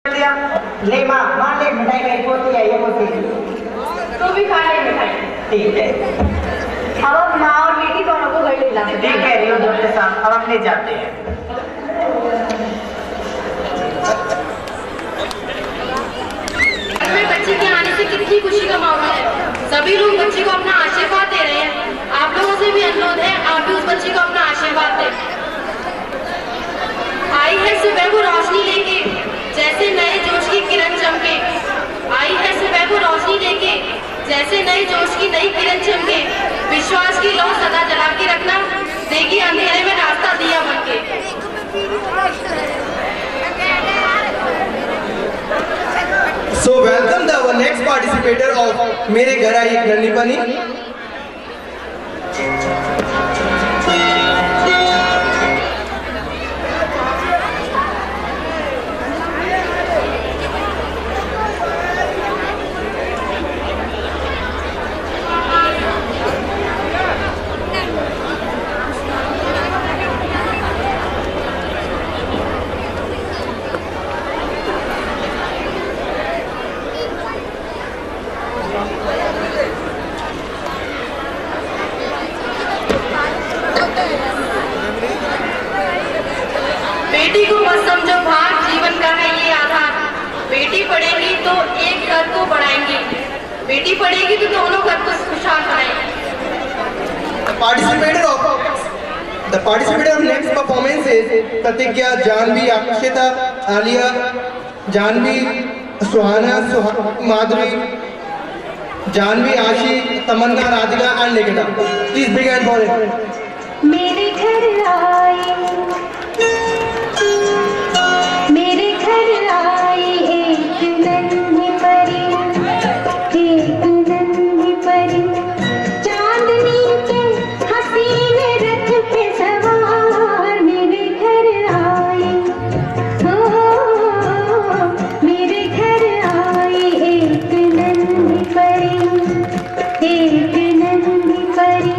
ले माँ, माँ ले मिठाई मेरी पोती है, ये पोती। तू भी खा ले मिठाई। ठीक है। अब माँ और बेटी दोनों को घर ले जाते हैं। ठीक है रियो डॉक्टर साहब, अब हम ले जाते हैं। घर में बच्चे के आने से कितनी खुशी का माहौल है। सभी लोग बच्चे को अपना आशीर्वाद दे रहे हैं। आप लोगों से भी अनुरोध है, आप भी उस बच्चे को अपना आशीर्वाद दें। आई है सुबह वो रोशनी लेके, जैसे नए जोश की किरण चमके। आई है सुबह वो रोशनी लेके, जैसे नए जोश की नई किरण चमके। विश्वास की लौ सदा जला के रखना, देगी अंधेरे में रास्ता दिया बनके। So welcome the next participator of मेरे घर आई एक नन्ही बनी। बेटी को मत समझो भाग, जीवन का है ये आधार। बेटी पढ़ेगी तो एक घर को बढ़ाएंगी, बेटी पढ़ेगी तो दोनों घर को खुशहाल बनाएंगी। The participator of next performance is Pratigya, Janvi, Akshita, Alia, Janvi, Suhana, Madhuri, Janvi, Ashi, Tamanna, Radhika and Nikita. Please big hand for it. मेरे घर आई, मेरे घर आई एक नन्ही परी, एक नन्ही परी। चांदनी के हसीन रथ पे सवार मेरे घर आई। ओ मेरे घर आई एक नन्ही परी, एक नन्ही परी।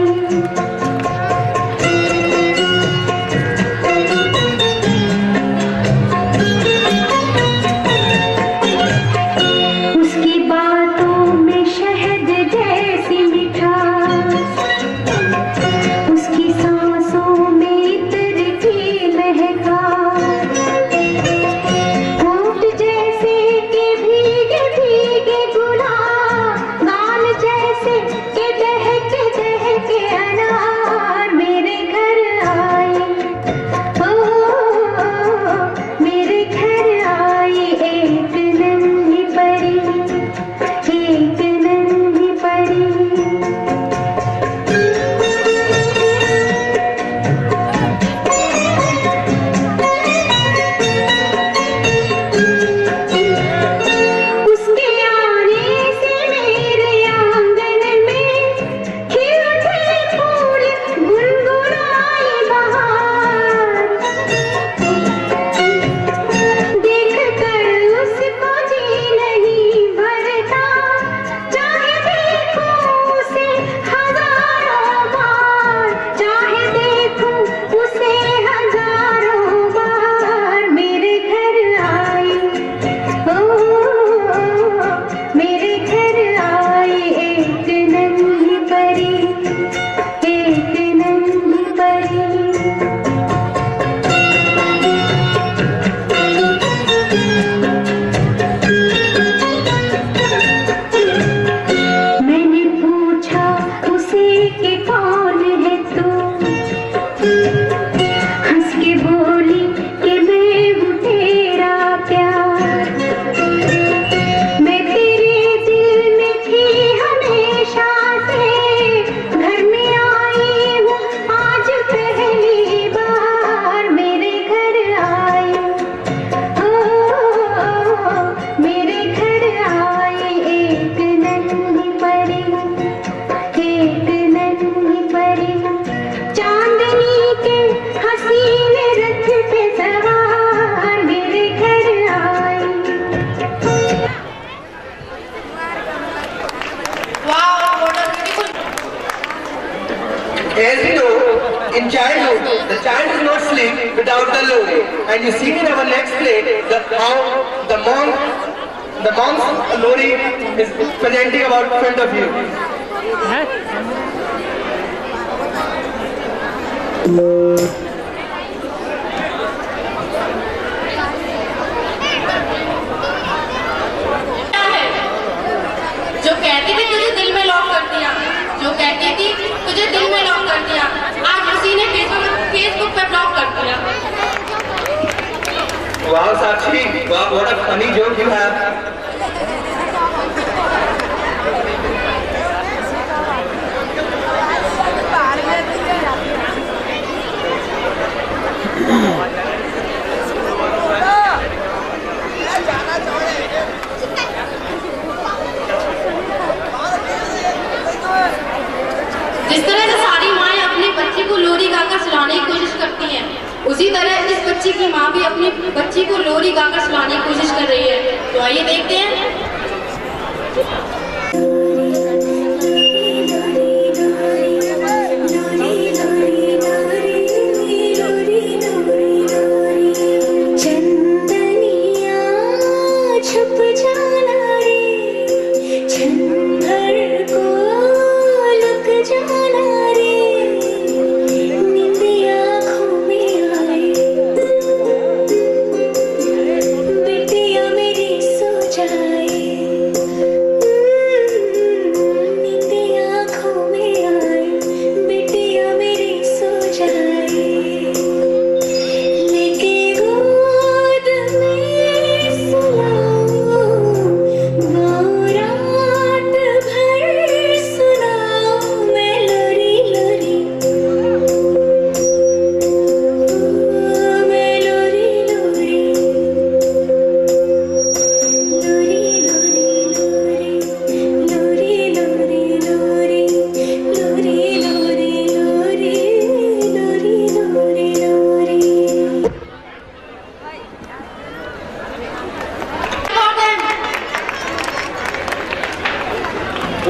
Suhana Lori. And you see in our next play how the monk's Lori is presenting about in front of you. जो कहती थी तुझे दिल में लॉक कर दिया, जो कहती थी तुझे दिल में लॉक कर दिया, आज उसी ने फेसबुक पे ब्लॉक कर दिया। Wow, Sakshi, wow, what a funny joke you have. जिस तरह से सारी माएँ अपने बच्चे को लोरी गाकर सुलाने की कोशिश करती हैं, उसी तरह इस बच्ची की माँ भी अपनी बच्ची को लोरी गाकर सुलाने की कोशिश कर रही है। तो आइए देखते हैं।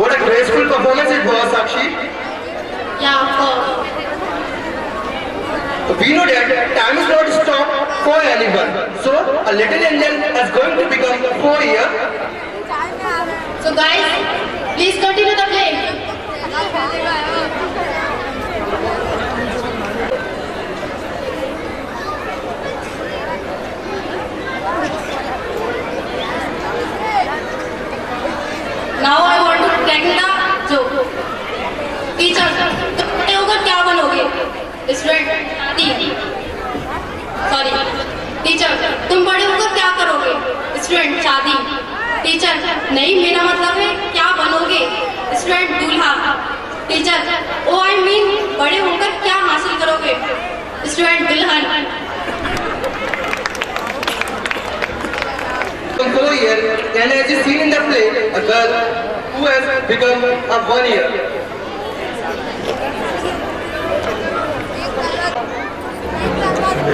What a graceful performance it was, Sakshi. Yeah, of course. We know that time is not stopped for anyone. So a little angel is going to become 4 years. So guys, please continue the play. Now I want to thank the joke. Teacher, तुम बड़े होकर क्या बनोगे? Student, sorry teacher, तुम बड़े होकर क्या करोगे? स्टूडेंट, शादी। टीचर, नहीं, मेरा मतलब है क्या बनोगे? स्टूडेंट, दूल्हा। टीचर, ओ आई मीन बड़े होकर क्या हासिल करोगे? स्टूडेंट, दुल्हन। 4 years, and as you see in the play, a girl who has become a 1 year.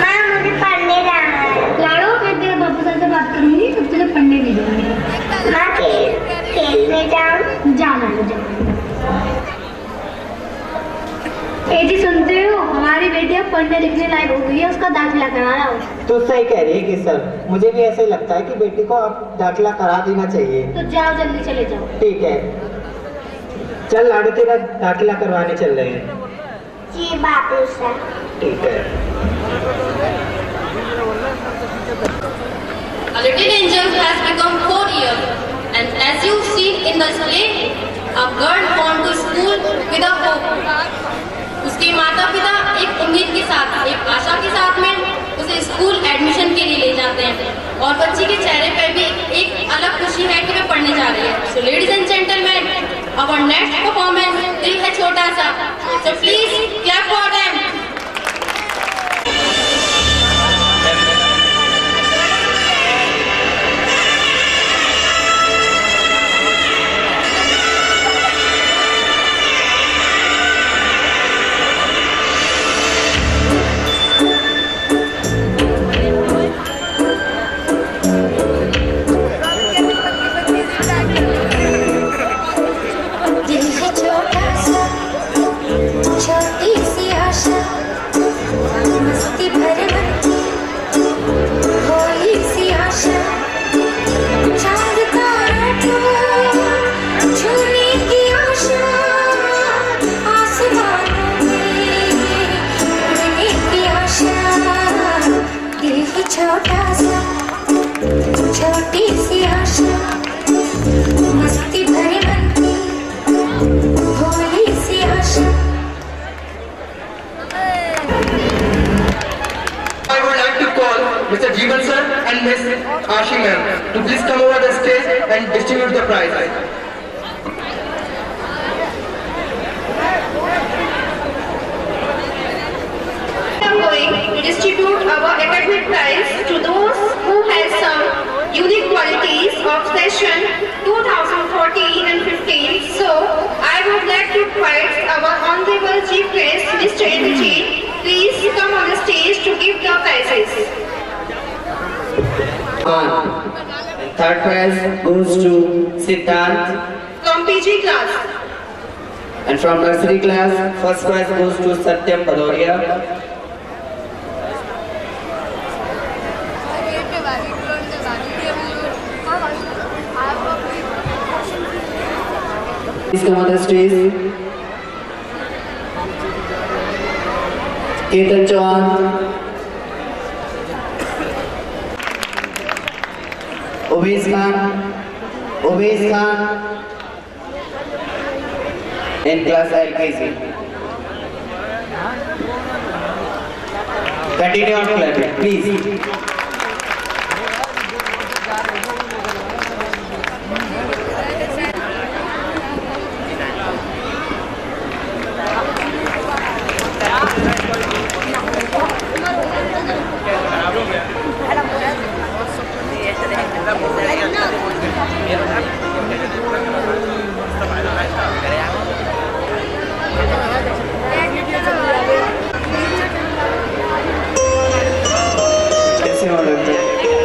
माँ, मुझे पढ़ने जाना है। लाड़ो, फिर तेरे बाबू सर से बात करूंगी, तब तुझे पढ़ने भेजूंगी। माँ, खेलने जाऊँ? जाना है, जाना। जी सुनते हो, हमारी बेटियाँ पढ़ने लिखने लायक हो गई है, उसका दाखिला करा रहा हूँ। तो सही कह रही है कि सर, मुझे भी ऐसे ही लगता है कि बेटी को आप दाखिला करा देना चाहिए। तो जाओ, जल्दी चले जाओ। ठीक है, चल लाडो, तेरा दाखिला करवाने चल रहे हैं। जी बाबू सर। ठीक है। A little angel has become 4 years, and as you see in the play, a girl gone to school with a hope. उसके माता पिता एक उम्मीद के साथ, एक आशा के साथ में उसे स्कूल एडमिशन के लिए ले जाते हैं, और बच्ची के चेहरे पर भी एक अलग खुशी है कि वे पढ़ने जा रही है। So ladies and gentlemen, our next performance दिल है छोटा सा, so please clap for them. छोटी सी आशा आशा मस्ती भरे मन की भोली सी आशा। I would like to call Mr. Jeevan sir and Miss Ashi ma'am to please come over the stage and distribute the prize. I am going to distribute our academic prize to those who have some unique qualities of session 2014 and 15. So, I would like to invite our Honorable Chief Guest, Mr. Indrajit. Please come on the stage to give the prizes. Third prize goes to Siddharth. From PG class. And from nursery class, first prize goes to Satyam Bhadoria. Please come on the stage. Ketan Chauhan, Uwais Khan, in class LKG. Continue on clapping, please.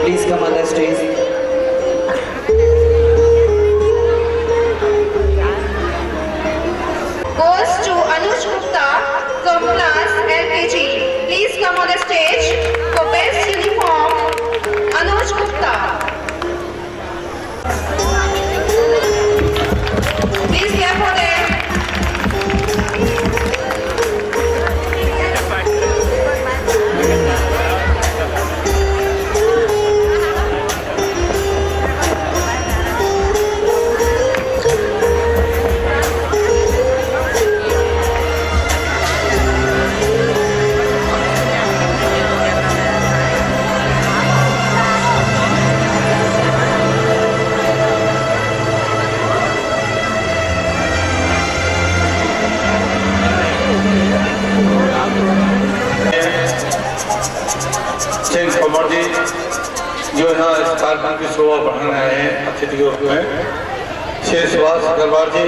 Please come on the stage. Goes to Anuj Gupta from class LKG. Please come on the stage for best uniform. Anuj Gupta. Please clap for them. जो यहाँ इस कार्यक्रम की शोभा बढ़ाने आए हैं अतिथि के रूप में श्री सुभाष अग्रवाल जी,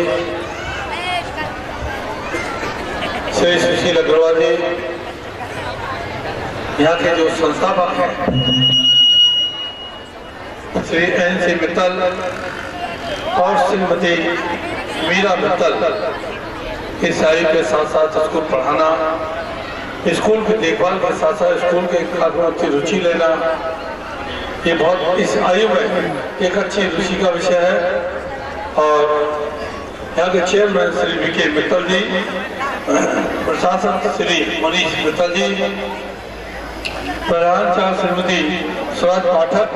श्री सुशील अग्रवाल जी, यहाँ के जो संस्थापक हैं श्री NC मित्तल और श्रीमती मीरा मित्तल, इस सारी के साथ साथ स्कूल पढ़ाना, स्कूल की देखभाल के साथ साथ स्कूल के कार्यक्रम की रुचि लेना, ये बहुत इस आयु में एक अच्छी रुचि का विषय है। और यहाँ के चेयरमैन श्री VK मित्तल जी, प्रशासक श्री मनीष मित्तल जी, प्रधान चार्ज श्रीमती स्वराज पाठक,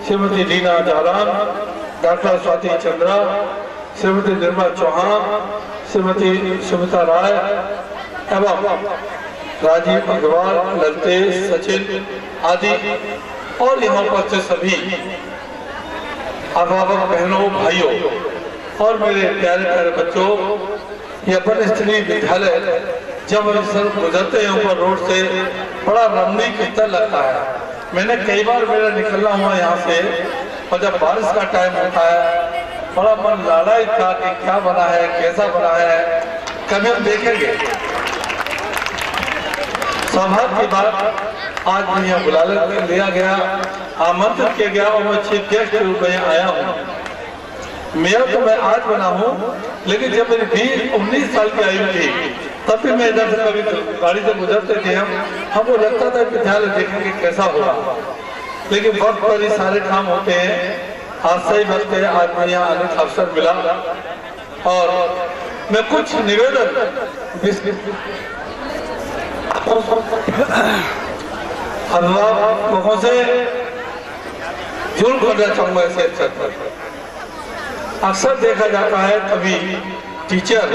श्रीमती रीना जारान, डॉक्टर स्वाति चंद्रा, श्रीमती निर्मला चौहान, श्रीमती सुमिता राय एवं राजीव अग्रवाल, ललतेज, सचिन आदि और यहाँ पर से सभी अभिभावक बहनों, भाइयों और मेरे प्यारे प्यारे बच्चों, यह वन स्त्री विद्यालय जब सर गुजरते हैं ऊपर रोड से बड़ा रमणीय कितना लगता है। मैंने कई बार मेरा निकलना हुआ यहाँ से, और जब बारिश का टाइम होता है बड़ा मन लालायित था कि क्या बना है, कैसा बना है, कभी हम देखेंगे। सौभाग्य की बात, आज मैं यहाँ बुला लिया गया, आमंत्रित किया गया और मैं चीफ गेस्ट के रूप में आया हूँ। मेयर तो मैं आज बना हूँ, लेकिन जब मेरी 19 साल की आयु थी तब भी मैं इधर से कभी गाड़ी से गुजरते थे, हमको लगता था विद्यालय देखेंगे कैसा होगा, लेकिन वक्त पर ही सारे काम होते हैं। आज सही वक्त है, आज मैं यहाँ आने का अवसर मिला और मैं कुछ निवेदन अभिभावकों से जरूर करना चाहूंगा इसे अवसर पर। अक्सर देखा जाता है कभी टीचर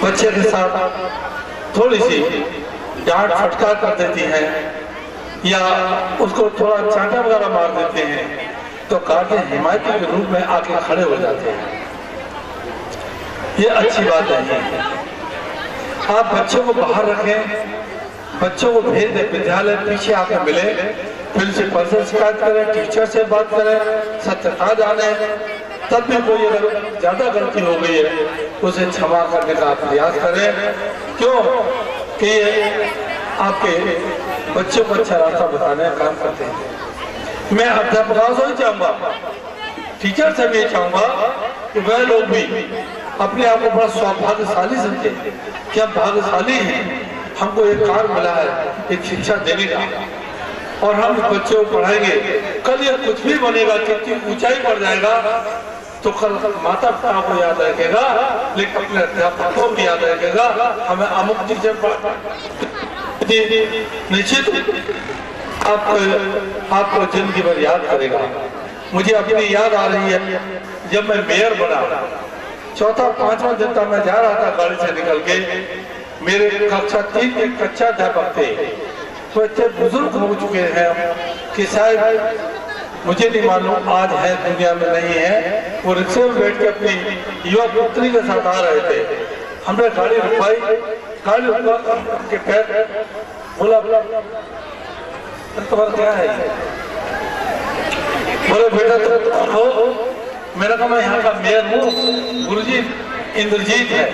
बच्चे के साथ थोड़ी सी डांट फटकार कर देती है या उसको थोड़ा चांटा वगैरह मार देते हैं, तो गार्जियन हिमायती के रूप में आके खड़े हो जाते हैं। ये अच्छी बात नहीं है। आप बच्चों को बाहर रखें, बच्चों को भेज दें विद्यालय, पीछे आके मिले, प्रिंसिपल से शिकायत करें, टीचर से बात करें, सत्यता जाने, तब भी कोई अगर ज्यादा गलती हो गई है उसे क्षमा करने का प्रयास करें। क्यों कि ये आपके बच्चों को अच्छा रास्ता बताने का काम करते हैं। मैं अध्यापकों से चाहूंगा, टीचर से भी चाहूंगा कि वह लोग भी अपने आप को बड़ा सौभाग्यशाली समझे कि हम भाग्यशाली हैं, हमको एक कार्य मिला है एक शिक्षा देने का, और हम बच्चों को पढ़ाएंगे। कल ये कुछ भी बनेगा, कितनी ऊंचाई बढ़ जाएगा, तो कल माता पिता को याद रखेगा, लेकिन अपने अध्यापकों को याद रखेगा। हमें अमुक टीचर निश्चित आपको जिंदगी भर याद करेगा। मुझे अपनी याद आ रही है जब मैं मेयर बना, चौथा पांचवा दिन था, मैं जा रहा था गाड़ी से निकल के, मेरे कक्षा 3 के कच्चा अध्यापक थे, तो इतने बुजुर्ग हो चुके हैं कि शायद मुझे नहीं मालूम आज है दुनिया में नहीं है। वो रिक्शे में बैठ के अपनी युवा पुत्री के साथ आ रहे थे। हमने गाड़ी रुकवाई, गाड़ी रुकवा के पैर बोला तुम्हारा क्या है, बोले बेटा तुम हो। मैंने कहा मैं यहाँ का मेयर हूँ, गुरुजी इंद्रजीत है।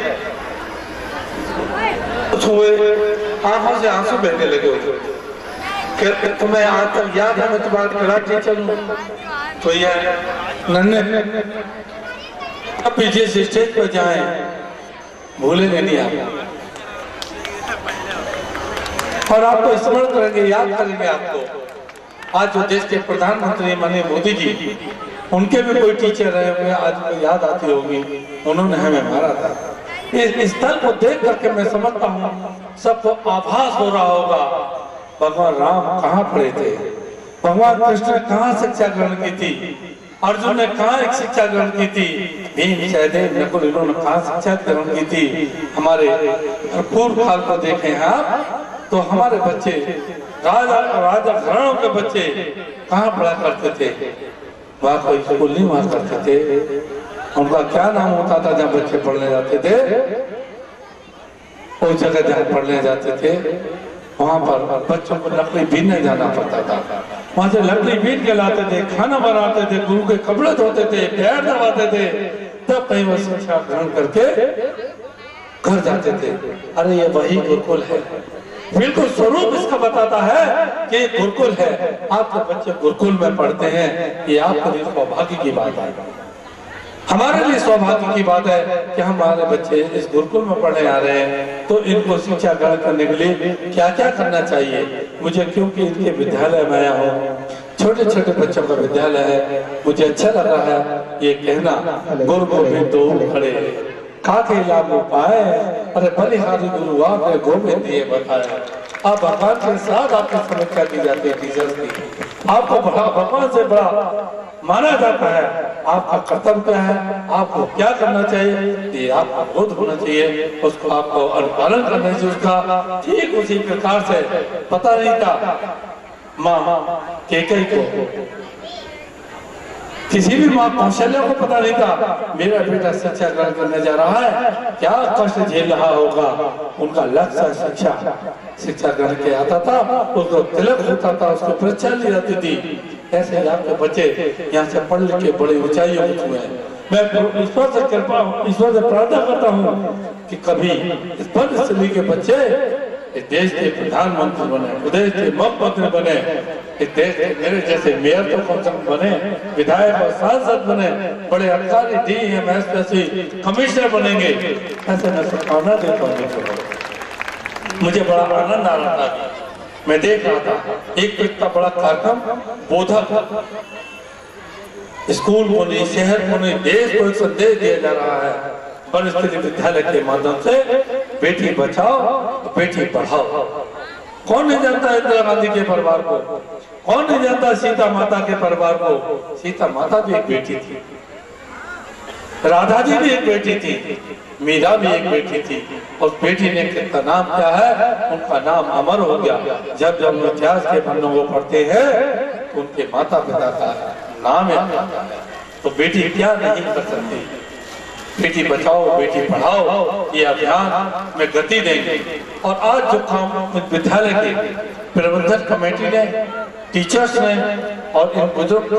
आंखों से आंसू बहने लगे हुए। तुम्हें आज तक याद है मैं तुम्हारा क्लास टीचर हूँ, तो यह नन्हे अब पीछे से स्टेज पर जाए भूलेंगे नहीं आप, और आपको स्मरण करेंगे, याद करेंगे आपको। आज जो देश के प्रधानमंत्री माननीय मोदी जी, उनके भी कोई टीचर रहे होंगे, आज को याद आती होगी, उन्होंने हमें मारा था। इस स्थल को देख करके मैं समझता हूँ सबको आभास हो रहा होगा भगवान राम कहाँ पड़े थे, भगवान कृष्ण ने कहाँ शिक्षा ग्रहण की थी, अर्जुन ने कहाँ एक शिक्षा ग्रहण की थी, भीम सहदेव नकुल इन्होंने कहाँ शिक्षा ग्रहण की थी। हमारे पूर्व काल को देखें आप, तो हमारे बच्चे राजा घरानों के बच्चे कहाँ पढ़ा करते थे, वहाँ कोई स्कूल नहीं वहाँ करते थे। उनका क्या नाम होता था जहाँ बच्चे पढ़ने जाते थे, उस जगह जहाँ पढ़ने जाते थे वहां पर बच्चों को लकड़ी बीनने जाना पड़ता था। वहां से लकड़ी बीन के लाते थे, खाना बनाते थे, गुरु के कपड़े धोते थे, पैर दबाते थे, तब कहीं वो शिक्षा ग्रहण करके घर जाते थे। अरे ये वही गुरुकुल है, बिल्कुल स्वरूप इसका बताता है कि गुरुकुल है। आपके बच्चे गुरुकुल में पढ़ते हैं, ये आपके लिए सौभाग्य की बात है, हमारे लिए सौभाग्य की बात है कि हमारे बच्चे इस गुरुकुल में पढ़ने आ रहे हैं। तो इनको शिक्षा ग्रहण करने के लिए क्या क्या करना चाहिए, मुझे क्योंकि इनके विद्यालय में आया हूँ, छोटे छोटे बच्चों का विद्यालय है, मुझे अच्छा लग रहा है ये कहना, गुरु गोविंद दो खड़े काके लागू पाए, अरे बलिहारी गुरु आपने गोविंद दिए बताए। आप भगवान के साथ आपकी समीक्षा की जाती है, टीचर्स की आपको भगवान से बड़ा माना जाता है। आपका कर्तव्य क्या है, आपको क्या करना चाहिए, ये आपको बोध होना चाहिए, उसको आपको अनुपालन करना चाहिए उसका। ठीक उसी प्रकार से पता नहीं था माँ कैकेयी को, किसी भी माँ कौशल्या को पता नहीं था मेरा बेटा शिक्षा ग्रहण करने जा रहा है, क्या कष्ट झेल रहा होगा। उनका लक्ष्य शिक्षा ग्रहण किया आता था, उसको तिलक होता था, उसको परीक्षा ली जाती थी। ऐसे ही आपके बच्चे यहाँ से पढ़ लिख के बड़ी ऊंचाइयों पर हुए हैं। मैं ईश्वर से प्रार्थना करता हूँ कि कभी इस पंचशीली के बच्चे इस देश के प्रधानमंत्री बने, प्रदेश के मुख्यमंत्री बने, इस देश के मेरे जैसे मेयर तो कम से कम बने, विधायक और सांसद बने, बड़े अधिकारी DMS कमिश्नर बनेंगे, ऐसे मैं शुभकामना देता हूँ। मुझे बड़ा आनंद आ रहा था, मैं देख रहा था एक इतना बड़ा कार्यक्रम, बोधक स्कूल को नहीं, शहर को नहीं, देश को एक संदेश दिया जा रहा है वनस्पति विद्यालय के माध्यम से, बेटी बचाओ बेटी पढ़ाओ। कौन नहीं जानता इंदिरा गांधी के परिवार को? कौन नहीं जानता सीता माता के परिवार को? सीता माता भी एक बेटी थी, राधा जी भी एक बेटी थी, मीरा भी एक बेटी थी। उस बेटी ने कितना नाम क्या है, उनका नाम अमर हो गया। जब जब इतिहास के पन्नों को पढ़ते हैं तो उनके माता पिता का नाम है। तो बेटी क्या नहीं कर सकती। बेटी बचाओ बेटी पढ़ाओ ये अभियान में गति देंगे। और आज जो काम विद्यालय के प्रबंधन कमेटी ने, टीचर्स ने और इन बुजुर्ग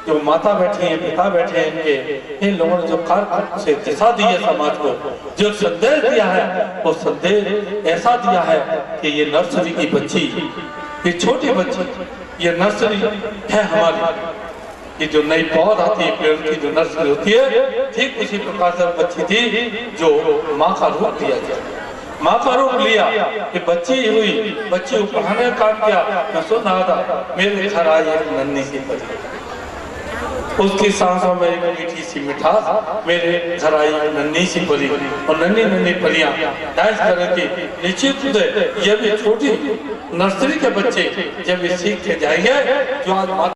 जो माता बैठे हैं, पिता बैठे हैं, इनके इन लोगों ने जो कार्य से दिशा दी है समाज को, जो संदेश दिया है, वो संदेश ऐसा दिया है कि ये नर्सरी की बच्ची, ये छोटी बच्ची, ये नर्सरी है हमारी। ये जो नई पौध आती है पेड़ की, जो नर्सरी होती है, ठीक उसी प्रकार से बच्ची थी जो माँ का रूप लिया जाए। माँ का रूप लिया कि बच्ची हुई, बच्ची को पढ़ाने का काम किया। मैं सुन रहा था, मेरे घर आई एक नन्ही सी परी, उसकी सांसों में एक मीठी सी मिठास। मेरे घर आई नन्ही सी परी, और नन्ही नन्ही परियां डांस कर रही थी। निश्चित रूप से ये भी छोटी नर्सरी के बच्चे जब ये सीख के जाएंगे, जो आज